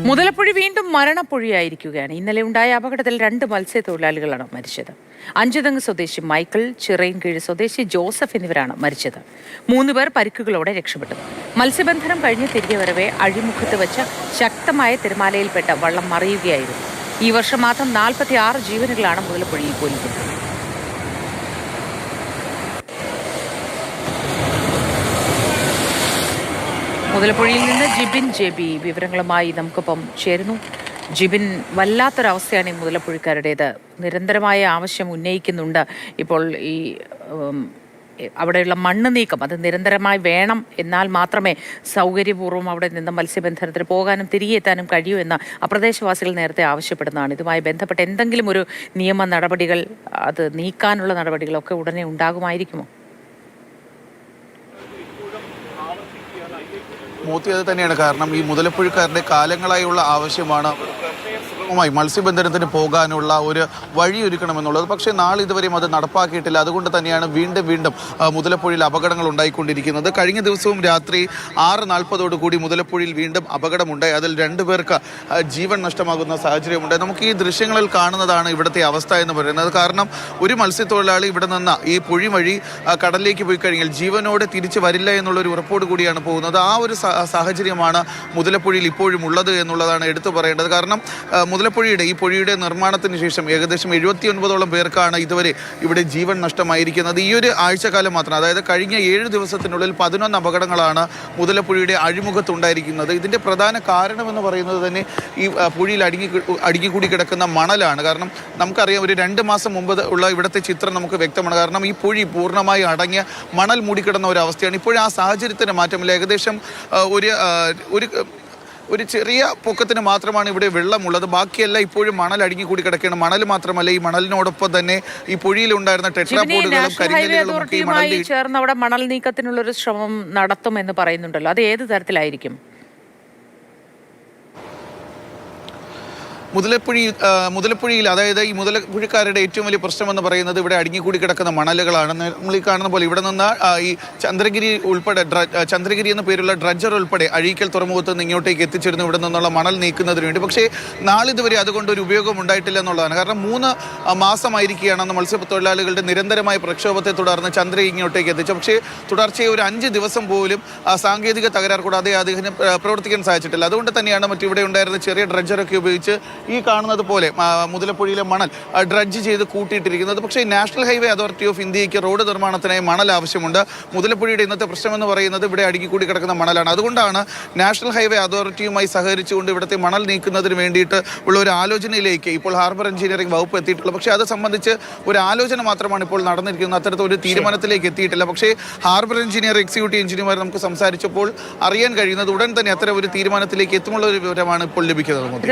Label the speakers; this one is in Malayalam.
Speaker 1: മുതലപ്പുഴി വീണ്ടും മരണപ്പുഴിയായിരിക്കുകയാണ്. ഇന്നലെ ഉണ്ടായ അപകടത്തിൽ 2 മത്സ്യത്തൊഴിലാളികളാണ് മരിച്ചത്. അഞ്ചുതെങ്ങ് സ്വദേശി മൈക്കിൾ, ചിറയിൻകീഴ് സ്വദേശി ജോസഫ് എന്നിവരാണ് മരിച്ചത്. 3 പേർ പരിക്കുകളോടെ രക്ഷപ്പെട്ടു. മത്സ്യബന്ധനം കഴിഞ്ഞ് തിരികെ വരവെ അഴിമുഖത്ത് വെച്ച് ശക്തമായ തിരമാലയിൽപ്പെട്ട വള്ളം മറിയുകയായിരുന്നു. ഈ വർഷം മാത്രം 46 ജീവനുകളാണ് മുതലപ്പുഴിയിൽ കൊല്ലുന്നത്. മുതലപ്പുഴയിൽ നിന്ന് ജിബിൻ ജെബി വിവരങ്ങളുമായി നമുക്കൊപ്പം ചേരുന്നു. ജിബിൻ, വല്ലാത്തൊരവസ്ഥയാണ് ഈ മുതലപ്പുഴിക്കാരുടേത്. നിരന്തരമായ ആവശ്യം ഉന്നയിക്കുന്നുണ്ട്. ഇപ്പോൾ ഈ അവിടെയുള്ള മണ്ണ് നീക്കം അത് നിരന്തരമായി വേണം, എന്നാൽ മാത്രമേ സൗകര്യപൂർവ്വം അവിടെ നിന്ന് മത്സ്യബന്ധനത്തിന് പോകാനും തിരികെ എത്താനും കഴിയൂ എന്ന് പ്രദേശവാസികൾ നേരത്തെ ആവശ്യപ്പെടുന്നതാണ്. ഇതുമായി ബന്ധപ്പെട്ട് എന്തെങ്കിലും ഒരു നിയമ നടപടികൾ, അത് നീക്കാനുള്ള നടപടികളൊക്കെ ഉടനെ ഉണ്ടാകുമായിരിക്കുമോ?
Speaker 2: മൂത്തി അത് തന്നെയാണ്. കാരണം ഈ മുതലപ്പുഴക്കാരുടെ കാലങ്ങളായുള്ള ആവശ്യമാണ് മത്സ്യബന്ധനത്തിന് പോകാനുള്ള ഒരു വഴിയൊരുക്കണമെന്നുള്ളത്. പക്ഷേ നാളിതുവരെയും അത് നടപ്പാക്കിയിട്ടില്ല. അതുകൊണ്ട് തന്നെയാണ് വീണ്ടും മുതലപ്പുഴയിൽ അപകടങ്ങൾ ഉണ്ടായിക്കൊണ്ടിരിക്കുന്നത്. കഴിഞ്ഞ ദിവസവും രാത്രി 6:40 മുതലപ്പുഴയിൽ വീണ്ടും അപകടമുണ്ടായി. അതിൽ 2 പേർക്ക് ജീവൻ നഷ്ടമാകുന്ന സാഹചര്യമുണ്ടായി. നമുക്ക് ഈ ദൃശ്യങ്ങളിൽ കാണുന്നതാണ് ഇവിടുത്തെ അവസ്ഥ എന്ന് പറയുന്നത്. കാരണം ഒരു മത്സ്യത്തൊഴിലാളി ഇവിടെ നിന്ന് ഈ പുഴി വഴി കടലിലേക്ക് പോയി കഴിഞ്ഞാൽ ജീവനോടെ തിരിച്ചു വരില്ല എന്നുള്ളൊരു ഉറപ്പോട് കൂടിയാണ് പോകുന്നത്. ആ ഒരു സാഹചര്യമാണ് മുതലപ്പുഴയിൽ ഇപ്പോഴും ഉള്ളത് എന്നുള്ളതാണ് എടുത്തു പറയേണ്ടത്. കാരണം മുതലപ്പുഴയുടെ ഈ പുഴയുടെ നിർമ്മാണത്തിന് ശേഷം ഏകദേശം 79ഓളം പേർക്കാണ് ഇതുവരെ ഇവിടെ ജീവൻ നഷ്ടമായിരിക്കുന്നത്. ഈ ഒരു ആഴ്ചക്കാലം മാത്രം, അതായത് കഴിഞ്ഞ 7 ദിവസത്തിനുള്ളിൽ 11 അപകടങ്ങളാണ് മുതലപ്പുഴയുടെ അഴിമുഖത്തുണ്ടായിരിക്കുന്നത്. ഇതിൻ്റെ പ്രധാന കാരണമെന്ന് പറയുന്നത് തന്നെ ഈ പുഴയിൽ അടുങ്ങിക്കൂടി കിടക്കുന്ന മണലാണ്. കാരണം നമുക്കറിയാം, ഒരു 2 മാസം മുമ്പ് ഉള്ള ഇവിടുത്തെ ചിത്രം നമുക്ക് വ്യക്തമാണ്. കാരണം ഈ പുഴി പൂർണ്ണമായി അടങ്ങിയ മണൽ മൂടിക്കിടന്ന ഒരു അവസ്ഥയാണ്. ഇപ്പോഴും ആ സാഹചര്യത്തിന് മാറ്റമില്ല. ഏകദേശം ഒരു ചെറിയ പൊക്കത്തിന് മാത്രമാണ് ഇവിടെ വെള്ളമുള്ളത്. ബാക്കിയെല്ലാം ഇപ്പോഴും മണൽ അടുങ്ങിക്കൂടി കിടക്കുകയാണ്. മണൽ മാത്രമല്ല, ഈ മണലിനോടൊപ്പം തന്നെ ഈ പുഴയിലുണ്ടായിരുന്ന ടെട്രാപോഡുകളും കരിങ്കല്ലുകളും
Speaker 1: ചേർന്ന് അവിടെ മണൽ നീക്കത്തിനുള്ളൊരു ശ്രമം നടത്തുമെന്ന് പറയുന്നുണ്ടല്ലോ. അത് ഏത് തരത്തിലായിരിക്കും?
Speaker 2: മുതലപ്പുഴയിൽ, അതായത് ഈ മുതലപ്പുഴക്കാരുടെ ഏറ്റവും വലിയ പ്രശ്നമെന്ന് പറയുന്നത് ഇവിടെ അടുങ്ങിക്കൂടി കിടക്കുന്ന മണലുകളാണ്. നമ്മൾ ഈ കാണുന്ന പോലെ ഇവിടെ നിന്ന് ഈ ചന്ദ്രഗിരി എന്ന പേരുള്ള ഡ്രഡ്ജർ ഉൾപ്പെടെ അഴീക്കൽ തുറമുഖത്ത് നിന്ന് ഇങ്ങോട്ടേക്ക് എത്തിച്ചിരുന്നു ഇവിടെ നിന്നുള്ള മണൽ നീക്കുന്നതിന് വേണ്ടി. പക്ഷേ നാളിതുവരെ അതുകൊണ്ട് ഒരു ഉപയോഗം ഉണ്ടായിട്ടില്ല എന്നുള്ളതാണ്. കാരണം 3 മാസമായിരിക്കുകയാണ് മത്സ്യത്തൊഴിലാളികളുടെ നിരന്തരമായ പ്രക്ഷോഭത്തെ തുടർന്ന് ചന്ദ്ര ഇങ്ങോട്ടേക്ക് എത്തിച്ചു. പക്ഷേ തുടർച്ചയായി ഒരു 5 ദിവസം പോലും സാങ്കേതിക തകരാർ കൂടാതെ അതിന് പ്രവർത്തിക്കാൻ സാധിച്ചിട്ടില്ല. അതുകൊണ്ട് തന്നെയാണ് മറ്റിവിടെ ഉണ്ടായിരുന്ന ചെറിയ ഡ്രഡ്ജറൊക്കെ ഉപയോഗിച്ച് ഈ കാണുന്നത് പോലെ മുതലപ്പുഴയിലെ മണൽ ഡ്രഡ്ജ് ചെയ്ത് കൂട്ടിയിട്ടിരിക്കുന്നത്. പക്ഷേ നാഷണൽ ഹൈവേ അതോറിറ്റി ഓഫ് ഇന്ത്യക്ക് റോഡ് നിർമ്മാണത്തിനായി മണൽ ആവശ്യമുണ്ട്. മുതലപ്പുഴയുടെ ഇന്നത്തെ പ്രശ്നമെന്ന് പറയുന്നത് ഇവിടെ അടുക്കിക്കൂടി കിടക്കുന്ന മണലാണ്. അതുകൊണ്ടാണ് നാഷണൽ ഹൈവേ അതോറിറ്റിയുമായി സഹകരിച്ചുകൊണ്ട് ഇവിടുത്തെ മണൽ നീക്കുന്നതിന് വേണ്ടിയിട്ട് ഉള്ള ഒരു ആലോചനയിലേക്ക് ഇപ്പോൾ ഹാർബർ എഞ്ചിനീയറിംഗ് വകുപ്പ് എത്തിയിട്ടുള്ളത്. പക്ഷേ അത് സംബന്ധിച്ച് ഒരു ആലോചന മാത്രമാണ് ഇപ്പോൾ നടന്നിരിക്കുന്നത്. അത്തരത്തിലൊരു തീരുമാനത്തിലേക്ക് എത്തിയിട്ടില്ല. പക്ഷേ ഹാർബർ എഞ്ചിനീയർ, എക്സിക്യൂട്ടീവ് എഞ്ചിനീയർമാർ നമുക്ക് സംസാരിച്ചപ്പോൾ അറിയാൻ കഴിയുന്നത് ഉടൻ തന്നെ അത്തരം ഒരു തീരുമാനത്തിലേക്ക് എത്തുമുള്ള ഒരു വിവരമാണ് ഇപ്പോൾ ലഭിക്കുന്നത്.